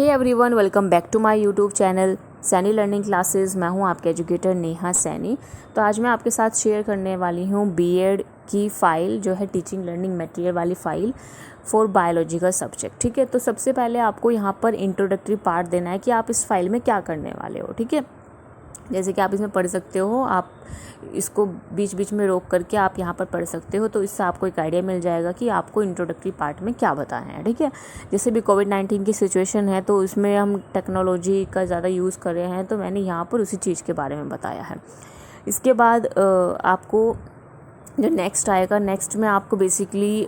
Hey everyone, welcome back to my YouTube channel Saini learning classes. मैं हूं आपके educator Neha Saini. तो आज मैं आपके साथ शेयर करने वाली हूं बीएड की फ़ाइल जो है टीचिंग लर्निंग मटेरियल वाली फ़ाइल फॉर बायोलॉजी का सब्जेक्ट। ठीक है, तो सबसे पहले आपको यहां पर इंट्रोडक्टरी पार्ट देना है कि आप इस फाइल में क्या करने वाले हो। ठीक है, जैसे कि आप इसमें पढ़ सकते हो, आप इसको बीच बीच में रोक करके आप यहाँ पर पढ़ सकते हो, तो इससे आपको एक आइडिया मिल जाएगा कि आपको इंट्रोडक्टरी पार्ट में क्या बताना है। ठीक है, जैसे भी कोविड-19 की सिचुएशन है तो इसमें हम टेक्नोलॉजी का ज़्यादा यूज़ कर रहे हैं, तो मैंने यहाँ पर उसी चीज़ के बारे में बताया है। इसके बाद आपको जो नेक्स्ट आएगा, नेक्स्ट में आपको बेसिकली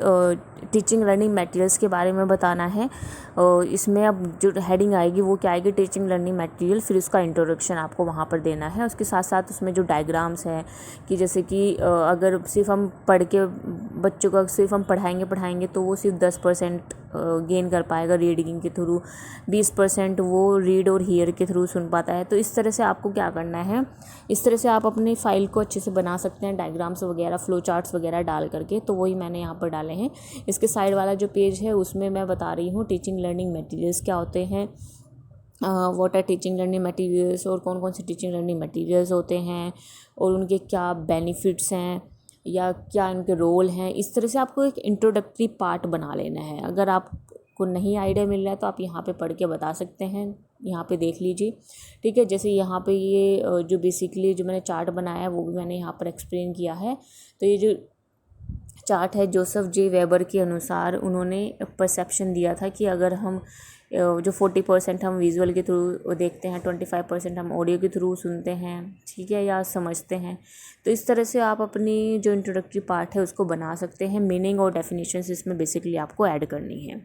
टीचिंग लर्निंग मटेरियल्स के बारे में बताना है। इसमें अब जो हेडिंग आएगी वो क्या आएगी, टीचिंग लर्निंग मटेरियल, फिर उसका इंट्रोडक्शन आपको वहाँ पर देना है। उसके साथ साथ उसमें जो डायग्राम्स हैं कि जैसे कि अगर सिर्फ हम पढ़ के बच्चों को सिर्फ हम पढ़ाएंगे तो वो सिर्फ 10% गेन कर पाएगा रीडिंग के थ्रू, 20% वो रीड और हियर के थ्रू सुन पाता है। तो इस तरह से आपको क्या करना है, इस तरह से आप अपनी फ़ाइल को अच्छे से बना सकते हैं, डायग्राम्स वगैरह, फ्लो चार्ट्स वगैरह डाल करके। तो वही मैंने यहाँ पर डाले हैं। इसके साइड वाला जो पेज है उसमें मैं बता रही हूँ टीचिंग लर्निंग मटेरियल्स क्या होते हैं, what are teaching learning materials, और कौन कौन से टीचिंग लर्निंग मटेरियल्स होते हैं और उनके क्या बेनिफिट्स हैं या क्या इनके रोल हैं। इस तरह से आपको एक इंट्रोडक्टरी पार्ट बना लेना है। अगर आपको नहीं आइडिया मिल रहा है तो आप यहाँ पे पढ़ के बता सकते हैं, यहाँ पे देख लीजिए। ठीक है, जैसे यहाँ पे ये जो बेसिकली जो मैंने चार्ट बनाया है वो भी मैंने यहाँ पर एक्सप्लेन किया है। तो ये जो चार्ट है, जोसेफ जे वेबर के अनुसार उन्होंने परसेप्शन दिया था कि अगर हम जो 40% हम विजुअल के थ्रू देखते हैं, 25% हम ऑडियो के थ्रू सुनते हैं, ठीक है, या समझते हैं। तो इस तरह से आप अपनी जो इंट्रोडक्टरी पार्ट है उसको बना सकते हैं। मीनिंग और डेफिनेशंस इसमें बेसिकली आपको ऐड करनी है।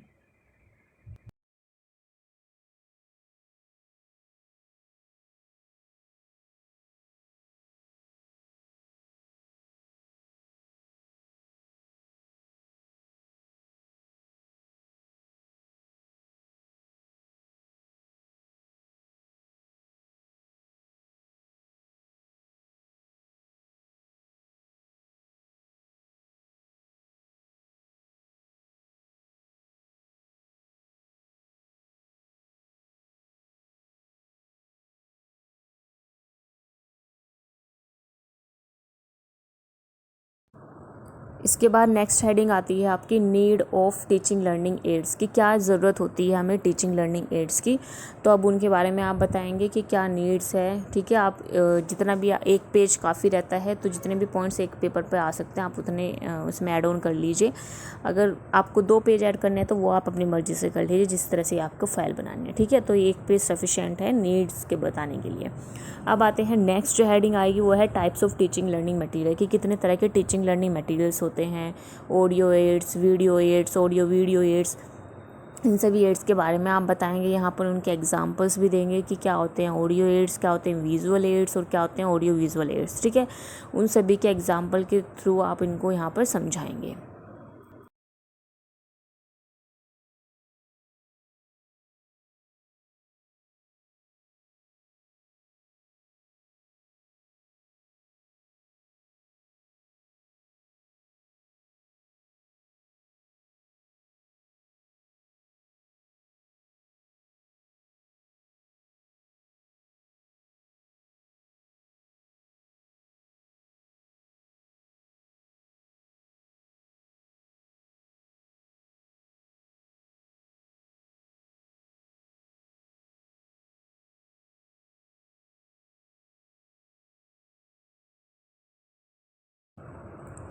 इसके बाद नेक्स्ट हेडिंग आती है आपकी need of teaching learning aids की। क्या ज़रूरत होती है हमें टीचिंग लर्निंग एड्स की, तो अब उनके बारे में आप बताएंगे कि क्या नीड्स है। ठीक है, आप जितना भी एक पेज काफ़ी रहता है, तो जितने भी पॉइंट्स एक पेपर पे आ सकते हैं आप उतने उसमें ऐड ऑन कर लीजिए। अगर आपको 2 पेज ऐड करने हैं तो वो आप अपनी मर्ज़ी से कर लीजिए, जिस तरह से आपको फाइल बनानी है। ठीक है, तो एक पेज सफिशिएंट है नीड्स के बताने के लिए। अब आते हैं नेक्स्ट जो हेडिंग आएगी वो है types of teaching learning material, कि कितने तरह के टीचिंग लर्निंग मटेरियल्स होते हैं। Audio aids, video aids, audio video aids, इन सभी एड्स के बारे में आप बताएंगे। यहाँ पर उनके एग्जांपल्स भी देंगे कि क्या होते हैं ऑडियो एड्स, क्या होते हैं विजुअल एड्स और क्या होते हैं ऑडियो विजुअल एड्स। ठीक है, उन सभी के एग्जांपल के थ्रू आप इनको यहाँ पर समझाएंगे।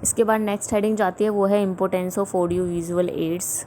इसके बाद नेक्स्ट हेडिंग जाती है वो है importance of audio visual aids.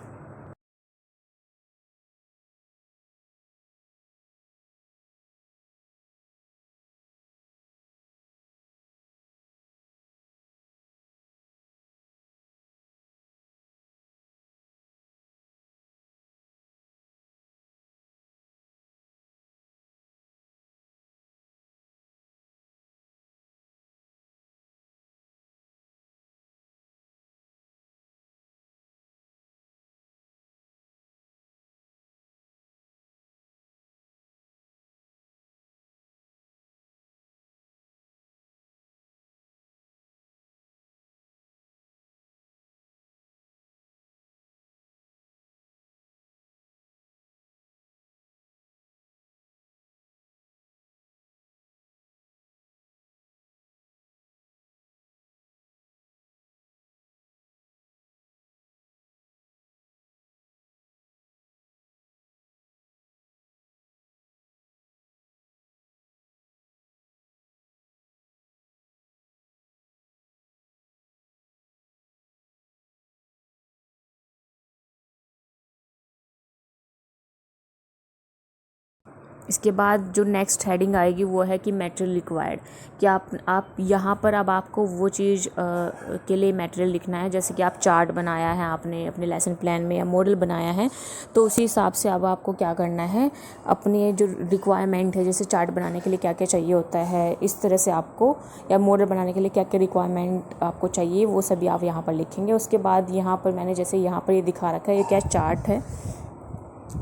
इसके बाद जो नेक्स्ट हेडिंग आएगी वो है कि मटेरियल रिक्वायर्ड, कि आप यहाँ पर अब आपको वो चीज़ के लिए मटेरियल लिखना है। जैसे कि आप चार्ट बनाया है आपने अपने लेसन प्लान में या मॉडल बनाया है, तो उसी हिसाब से अब आपको क्या करना है, अपने जो रिक्वायरमेंट है, जैसे चार्ट बनाने के लिए क्या क्या चाहिए होता है, इस तरह से आपको, या मॉडल बनाने के लिए क्या क्या रिक्वायरमेंट आपको चाहिए, वो सभी आप यहाँ पर लिखेंगे। उसके बाद यहाँ पर मैंने जैसे यहाँ पर ये दिखा रखा है, ये क्या चार्ट है।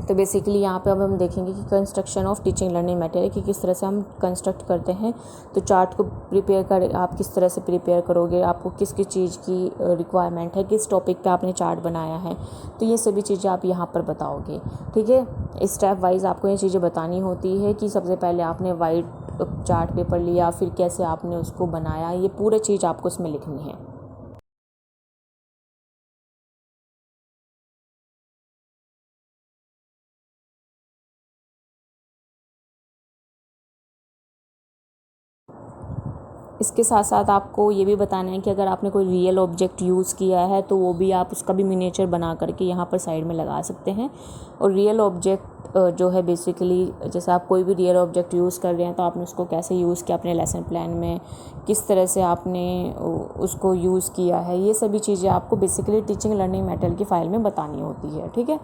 तो बेसिकली यहाँ पे अब हम देखेंगे कि construction of teaching learning material, कि किस तरह से हम कंस्ट्रक्ट करते हैं। तो चार्ट को प्रिपेयर कर आप किस तरह से प्रिपेयर करोगे, आपको किस किस चीज़ की रिक्वायरमेंट है, किस टॉपिक पे आपने चार्ट बनाया है, तो ये सभी चीज़ें आप यहाँ पर बताओगे। ठीक है, स्टेप वाइज आपको ये चीज़ें बतानी होती है कि सबसे पहले आपने वाइट चार्ट पेपर लिया, फिर कैसे आपने उसको बनाया, ये पूरी चीज़ आपको इसमें लिखनी है। इसके साथ साथ आपको ये भी बताना है कि अगर आपने कोई रियल ऑब्जेक्ट यूज़ किया है तो वो भी आप उसका भी मिनिएचर बना करके यहाँ पर साइड में लगा सकते हैं। और रियल ऑब्जेक्ट जो है बेसिकली, जैसे आप कोई भी रियल ऑब्जेक्ट यूज़ कर रहे हैं तो आपने उसको कैसे यूज़ किया अपने लेसन प्लान में, किस तरह से आपने उसको यूज़ किया है, ये सभी चीज़ें आपको बेसिकली टीचिंग लर्निंग मटेरियल की फ़ाइल में बतानी होती है। ठीक है।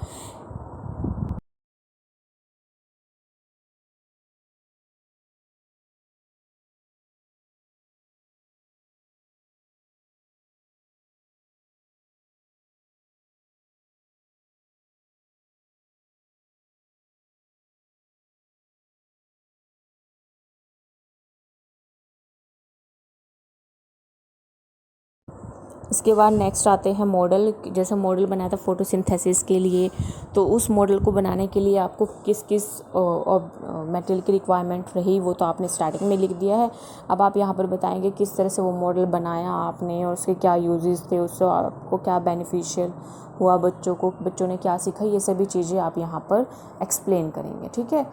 इसके बाद नेक्स्ट आते हैं मॉडल। जैसे मॉडल बनाया था फोटोसिंथेसिस के लिए, तो उस मॉडल को बनाने के लिए आपको किस किस मटेरियल की रिक्वायरमेंट रही वो तो आपने स्टार्टिंग में लिख दिया है। अब आप यहाँ पर बताएंगे किस तरह से वो मॉडल बनाया आपने और उसके क्या यूजेस थे, उससे आपको क्या बेनिफिशियल हुआ, बच्चों ने क्या सीखा, ये सभी चीज़ें आप यहाँ पर एक्सप्लेन करेंगे। ठीक है।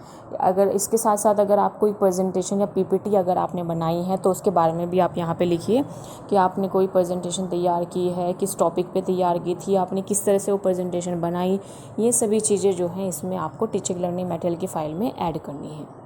अगर इसके साथ साथ अगर आप कोई प्रेजेंटेशन या पीपीटी अगर आपने बनाई है तो उसके बारे में भी आप यहाँ पे लिखिए कि आपने कोई प्रेजेंटेशन तैयार की है, किस टॉपिक पे तैयार की थी, आपने किस तरह से वो प्रेजेंटेशन बनाई, ये सभी चीज़ें जो हैं इसमें आपको टीचिंग लर्निंग मटेरियल की फ़ाइल में ऐड करनी है।